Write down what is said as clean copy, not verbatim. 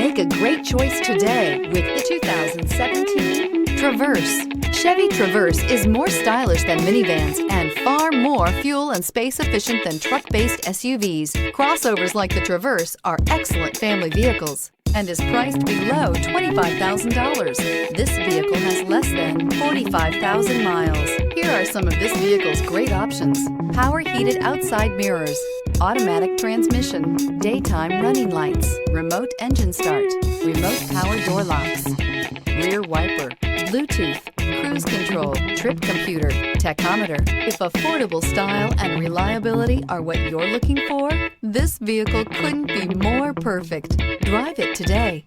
Make a great choice today with the 2017 Traverse. Chevy Traverse is more stylish than minivans and far more fuel and space efficient than truck-based SUVs. Crossovers like the Traverse are excellent family vehicles and is priced below $25,000. This vehicle has less than 45,000 miles. Here are some of this vehicle's great options: power heated outside mirrors, automatic transmission, daytime running lights, remote engine start, remote power door locks, rear wiper, Bluetooth, cruise control, trip computer, tachometer. If affordable style and reliability are what you're looking for, this vehicle couldn't be more perfect. Drive it today.